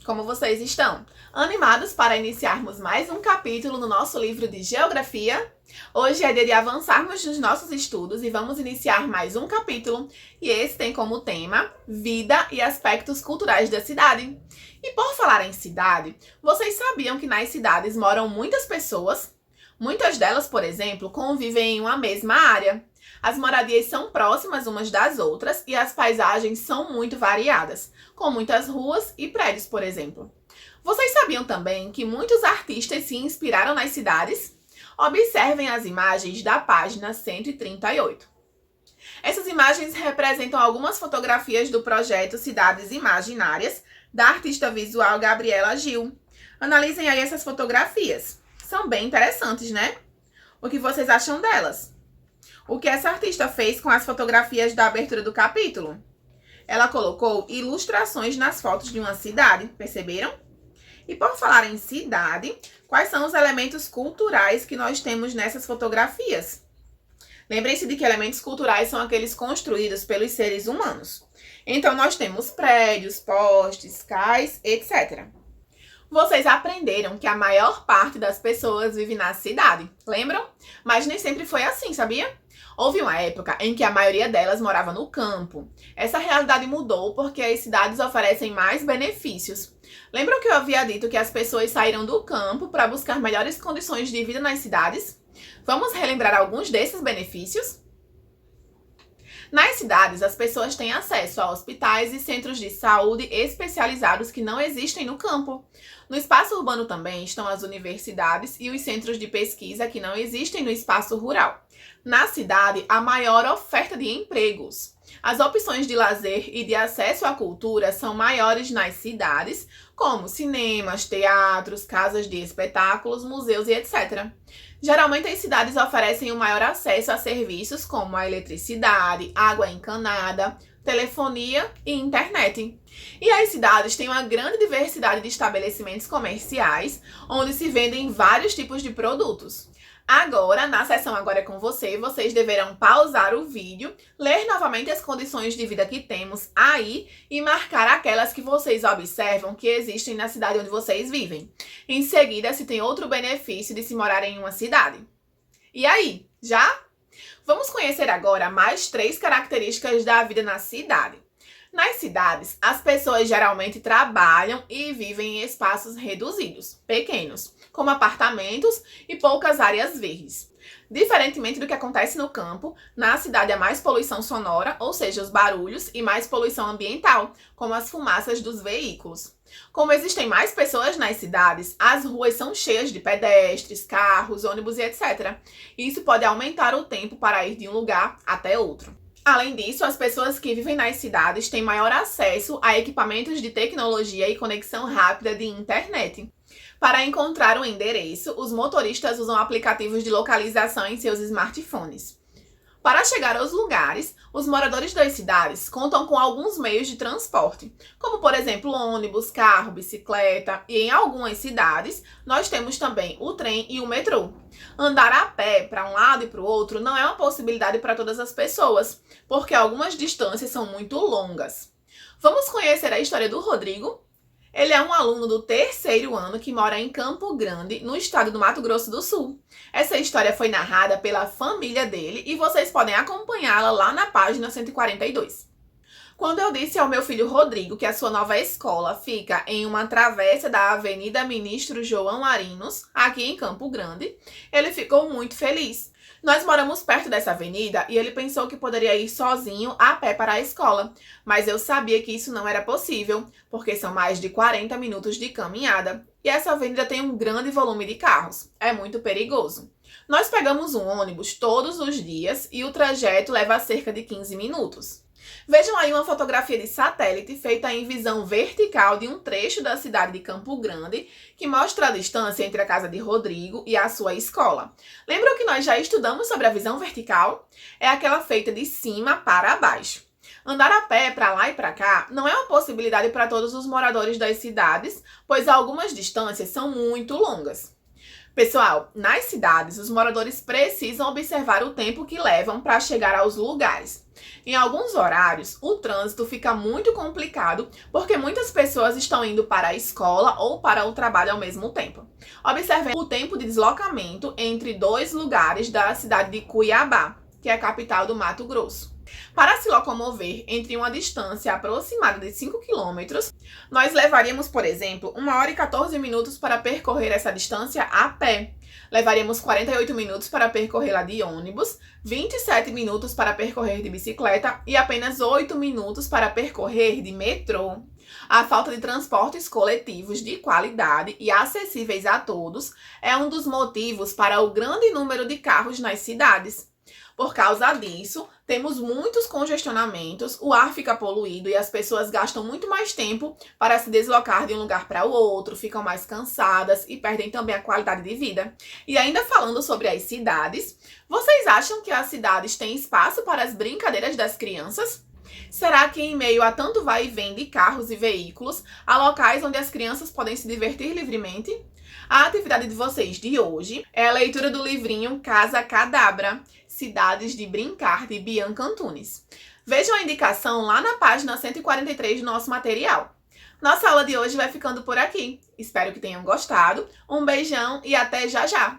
Como vocês estão? Animados para iniciarmos mais um capítulo no nosso livro de Geografia? Hoje é dia de avançarmos nos nossos estudos e vamos iniciar mais um capítulo, e esse tem como tema Vida e Aspectos Culturais da Cidade. E por falar em cidade, vocês sabiam que nas cidades moram muitas pessoas? Muitas delas, por exemplo, convivem em uma mesma área. As moradias são próximas umas das outras e as paisagens são muito variadas, com muitas ruas e prédios, por exemplo. Vocês sabiam também que muitos artistas se inspiraram nas cidades? Observem as imagens da página 138. Essas imagens representam algumas fotografias do projeto Cidades Imaginárias, da artista visual Gabriela Gil. Analisem aí essas fotografias. São bem interessantes, né? O que vocês acham delas? O que essa artista fez com as fotografias da abertura do capítulo? Ela colocou ilustrações nas fotos de uma cidade, perceberam? E por falar em cidade, quais são os elementos culturais que nós temos nessas fotografias? Lembrem-se de que elementos culturais são aqueles construídos pelos seres humanos. Então, nós temos prédios, postes, cais, etc. Vocês aprenderam que a maior parte das pessoas vive na cidade, lembram? Mas nem sempre foi assim, sabia? Houve uma época em que a maioria delas morava no campo. Essa realidade mudou porque as cidades oferecem mais benefícios. Lembram que eu havia dito que as pessoas saíram do campo para buscar melhores condições de vida nas cidades? Vamos relembrar alguns desses benefícios? Nas cidades, as pessoas têm acesso a hospitais e centros de saúde especializados que não existem no campo. No espaço urbano também estão as universidades e os centros de pesquisa que não existem no espaço rural. Na cidade, há maior oferta de empregos. As opções de lazer e de acesso à cultura são maiores nas cidades, como cinemas, teatros, casas de espetáculos, museus e etc. Geralmente, as cidades oferecem um maior acesso a serviços como a eletricidade, água encanada, telefonia e internet. E as cidades têm uma grande diversidade de estabelecimentos comerciais, onde se vendem vários tipos de produtos. Agora, na sessão Agora é com você, vocês deverão pausar o vídeo, ler novamente as condições de vida que temos aí e marcar aquelas que vocês observam que existem na cidade onde vocês vivem. Em seguida, se tem outro benefício de se morar em uma cidade. E aí, já? Vamos conhecer agora mais 3 características da vida na cidade. Nas cidades, as pessoas geralmente trabalham e vivem em espaços reduzidos, pequenos, como apartamentos e poucas áreas verdes. Diferentemente do que acontece no campo, na cidade há mais poluição sonora, ou seja, os barulhos, e mais poluição ambiental, como as fumaças dos veículos. Como existem mais pessoas nas cidades, as ruas são cheias de pedestres, carros, ônibus e etc. Isso pode aumentar o tempo para ir de um lugar até outro. Além disso, as pessoas que vivem nas cidades têm maior acesso a equipamentos de tecnologia e conexão rápida de internet. Para encontrar o endereço, os motoristas usam aplicativos de localização em seus smartphones. Para chegar aos lugares, os moradores das cidades contam com alguns meios de transporte, como por exemplo ônibus, carro, bicicleta, e em algumas cidades nós temos também o trem e o metrô. Andar a pé para um lado e para o outro não é uma possibilidade para todas as pessoas, porque algumas distâncias são muito longas. Vamos conhecer a história do Rodrigo? Ele é um aluno do 3º ano que mora em Campo Grande, no estado do Mato Grosso do Sul. Essa história foi narrada pela família dele e vocês podem acompanhá-la lá na página 142. Quando eu disse ao meu filho Rodrigo que a sua nova escola fica em uma travessa da Avenida Ministro João Arinos, aqui em Campo Grande, ele ficou muito feliz. Nós moramos perto dessa avenida e ele pensou que poderia ir sozinho a pé para a escola, mas eu sabia que isso não era possível, porque são mais de 40 minutos de caminhada e essa avenida tem um grande volume de carros. É muito perigoso. Nós pegamos um ônibus todos os dias e o trajeto leva cerca de 15 minutos. Vejam aí uma fotografia de satélite feita em visão vertical de um trecho da cidade de Campo Grande, que mostra a distância entre a casa de Rodrigo e a sua escola. Lembram que nós já estudamos sobre a visão vertical? É aquela feita de cima para baixo. Andar a pé para lá e para cá não é uma possibilidade para todos os moradores das cidades, pois algumas distâncias são muito longas. Pessoal, nas cidades, os moradores precisam observar o tempo que levam para chegar aos lugares. Em alguns horários, o trânsito fica muito complicado porque muitas pessoas estão indo para a escola ou para o trabalho ao mesmo tempo. Observem o tempo de deslocamento entre dois lugares da cidade de Cuiabá, que é a capital do Mato Grosso. Para se locomover entre uma distância aproximada de 5 quilômetros, nós levaríamos, por exemplo, 1 hora e 14 minutos para percorrer essa distância a pé. Levaríamos 48 minutos para percorrê-la de ônibus, 27 minutos para percorrer de bicicleta e apenas 8 minutos para percorrer de metrô. A falta de transportes coletivos de qualidade e acessíveis a todos é um dos motivos para o grande número de carros nas cidades. Por causa disso, temos muitos congestionamentos, o ar fica poluído e as pessoas gastam muito mais tempo para se deslocar de um lugar para o outro, ficam mais cansadas e perdem também a qualidade de vida. E ainda falando sobre as cidades, vocês acham que as cidades têm espaço para as brincadeiras das crianças? Será que em meio a tanto vai e vem de carros e veículos, há locais onde as crianças podem se divertir livremente? A atividade de vocês de hoje é a leitura do livrinho Casa Cadabra, Cidades de Brincar, de Bianca Antunes. Vejam a indicação lá na página 143 do nosso material. Nossa aula de hoje vai ficando por aqui. Espero que tenham gostado. Um beijão e até já já!